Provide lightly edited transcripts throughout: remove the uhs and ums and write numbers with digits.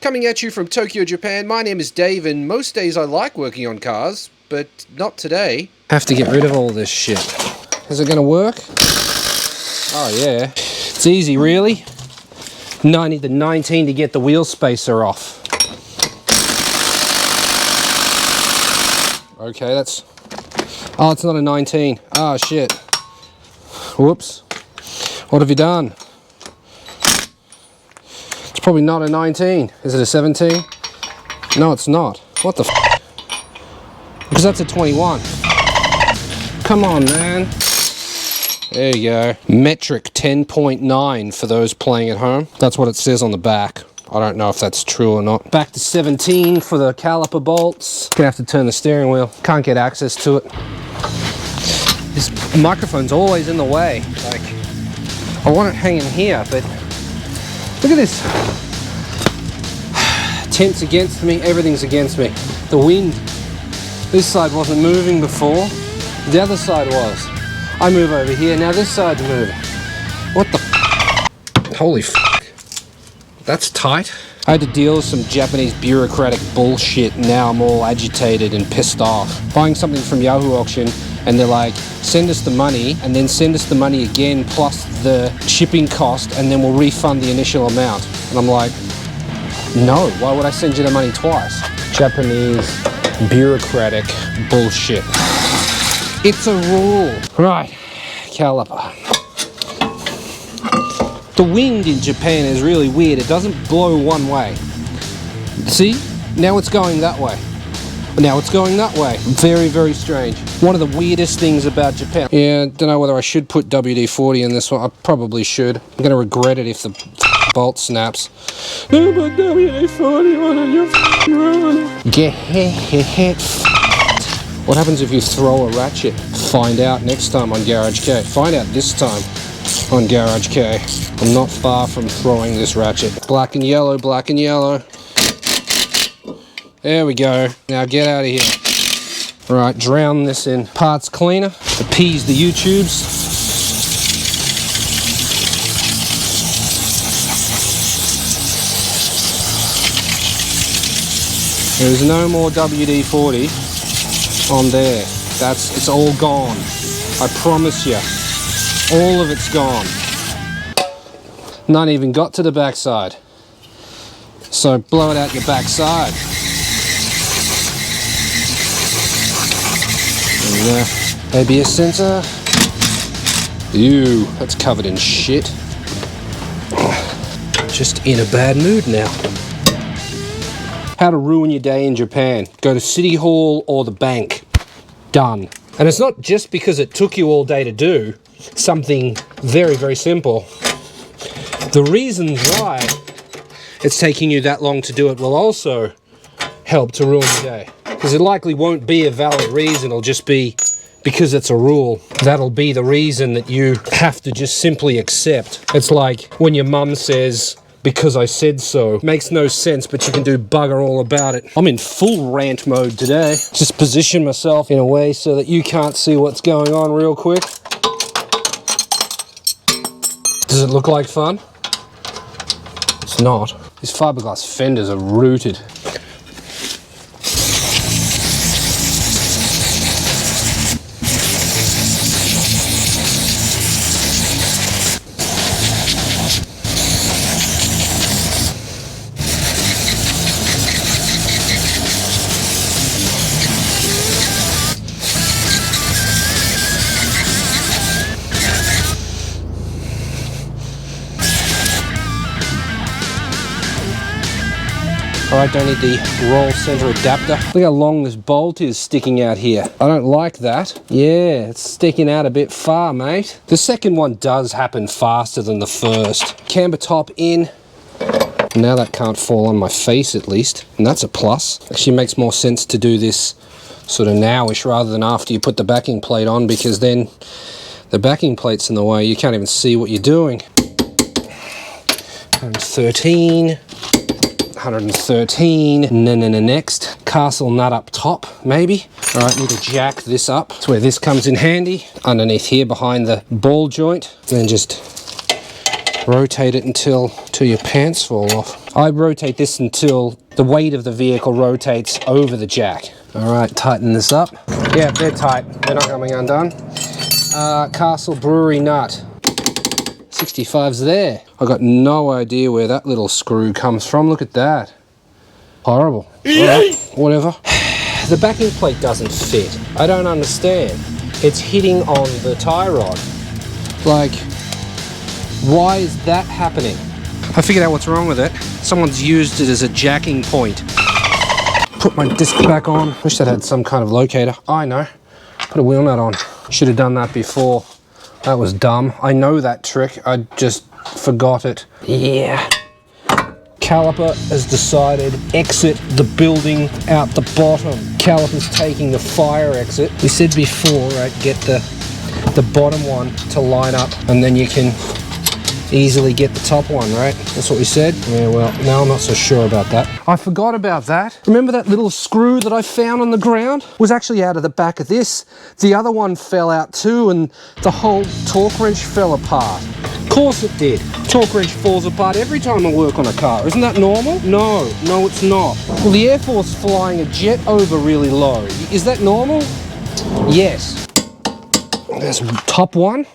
Coming at you from Tokyo, Japan, my name is Dave, and most days I like working on cars, but not today. Have to get rid of all this shit. Is it gonna work? Oh yeah. It's easy, really. No, I need the 19 to get the wheel spacer off. Okay, that's... Oh, it's not a 19. Oh, shit. Whoops. What have you done? It's probably not a 19. Is it a 17? No, it's not. What the f? Because that's a 21. Come on, man. There you go. Metric 10.9 for those playing at home. That's what it says on the back. I don't know if that's true or not. Back to 17 for the caliper bolts. Gonna have to turn the steering wheel. Can't get access to it. This microphone's always in the way. Like, I want it hanging here, but look at this. Tent's against me, everything's against me. The wind. This side wasn't moving before. The other side was. I move over here, now this side's moving. What the f? Holy f. That's tight. I had to deal with some Japanese bureaucratic bullshit. Now I'm all agitated and pissed off. Buying something from Yahoo Auction and they're like, send us the money and then send us the money again plus the shipping cost and then we'll refund the initial amount. And I'm like, no, why would I send you the money twice? Japanese bureaucratic bullshit. It's a rule. Right, caliper. The wind in Japan is really weird. It doesn't blow one way. See? Now it's going that way. Now it's going that way. Very, very strange. One of the weirdest things about Japan. Yeah, don't know whether I should put WD-40 in this one. I probably should. I'm going to regret it if the bolt snaps. Don't put WD-40 on your Get What happens if you throw a ratchet? Find out next time on Garage K. Find out this time on Garage K. I'm not far from throwing this ratchet. Black and yellow, black and yellow. There we go. Now get out of here. Right, drown this in parts cleaner. Appease the YouTubes. There's no more WD-40 on there. It's all gone. I promise you. All of it's gone. None even got to the backside. So blow it out your backside. And ABS sensor. Ew, that's covered in shit. Just in a bad mood now. How to ruin your day in Japan. Go to City Hall or the bank. Done. And it's not just because it took you all day to do something very, very simple. The reasons why it's taking you that long to do it will also help to ruin your day. Because it likely won't be a valid reason, it'll just be because it's a rule. That'll be the reason that you have to just simply accept. It's like when your mum says, because I said so. Makes no sense, but you can do bugger all about it. I'm in full rant mode today. Just position myself in a way so that you can't see what's going on real quick. Does it look like fun? It's not. These fiberglass fenders are rooted. Alright, don't need the roll center adapter. Look how long this bolt is sticking out here. I don't like that. Yeah, it's sticking out a bit far, mate. The second one does happen faster than the first. Camber top in. Now that can't fall on my face at least, and that's a plus. Actually makes more sense to do this sort of nowish rather than after you put the backing plate on, because then the backing plate's in the way. You can't even see what you're doing. 113. 113. Next. Castle nut up top, maybe. Alright, need to jack this up. That's where this comes in handy. Underneath here behind the ball joint. And then just rotate it until your pants fall off. I rotate this until the weight of the vehicle rotates over the jack. All right, tighten this up. Yeah, they're tight. They're not coming undone. Castle Brewery nut. 65's there. I got no idea where that little screw comes from. Look at that. Horrible. Right, whatever. The backing plate doesn't fit. I don't understand. It's hitting on the tie rod. Like, why is that happening? I figured out what's wrong with it. Someone's used it as a jacking point. Put my disc back on. Wish that had some kind of locator. I know. Put a wheel nut on. Should have done that before. That was dumb. I know that trick. I just forgot it. Yeah. Caliper has decided exit the building out the bottom. Caliper's taking the fire exit. We said before, right, get the bottom one to line up and then you can easily get the top one, right? That's what we said. Yeah, well, now I'm not so sure about that. I forgot about that. Remember that little screw that I found on the ground? It was actually out of the back of this. The other one fell out too and the whole torque wrench fell apart. Of course it did. Torque wrench falls apart every time I work on a car. Isn't that normal? No, it's not. Well, the Air Force flying a jet over really low. Is that normal? Yes. There's top one.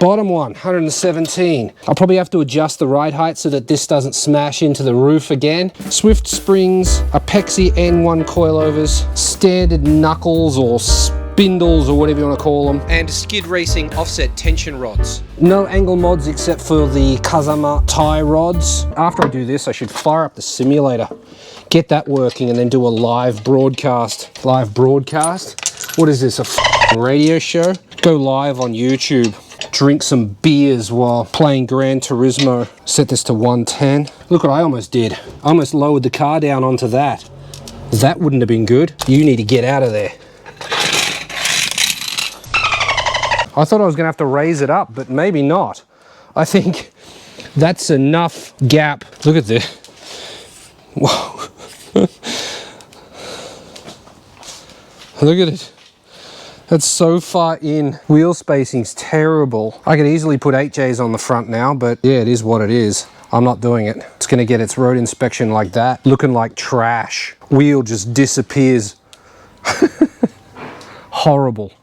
Bottom one, 117. I'll probably have to adjust the ride height so that this doesn't smash into the roof again. Swift springs, Apexi N1 coilovers, standard knuckles or spindles or whatever you want to call them, and skid racing offset tension rods. No angle mods except for the Kazama tie rods. After I do this, I should fire up the simulator, get that working, and then do a live broadcast. Live broadcast? What is this, a radio show? Go live on YouTube. Drink some beers while playing Gran Turismo. Set this to 110. Look what I almost did. I almost lowered the car down onto that. That wouldn't have been good. You need to get out of there. I thought I was gonna have to raise it up, but maybe not. I think that's enough gap. Look at this. Whoa. Look at it. That's so far in. Wheel spacing's terrible. I could easily put 8Js on the front now, but yeah, it is what it is. I'm not doing it. It's gonna get its road inspection like that, looking like trash. Wheel just disappears. Horrible.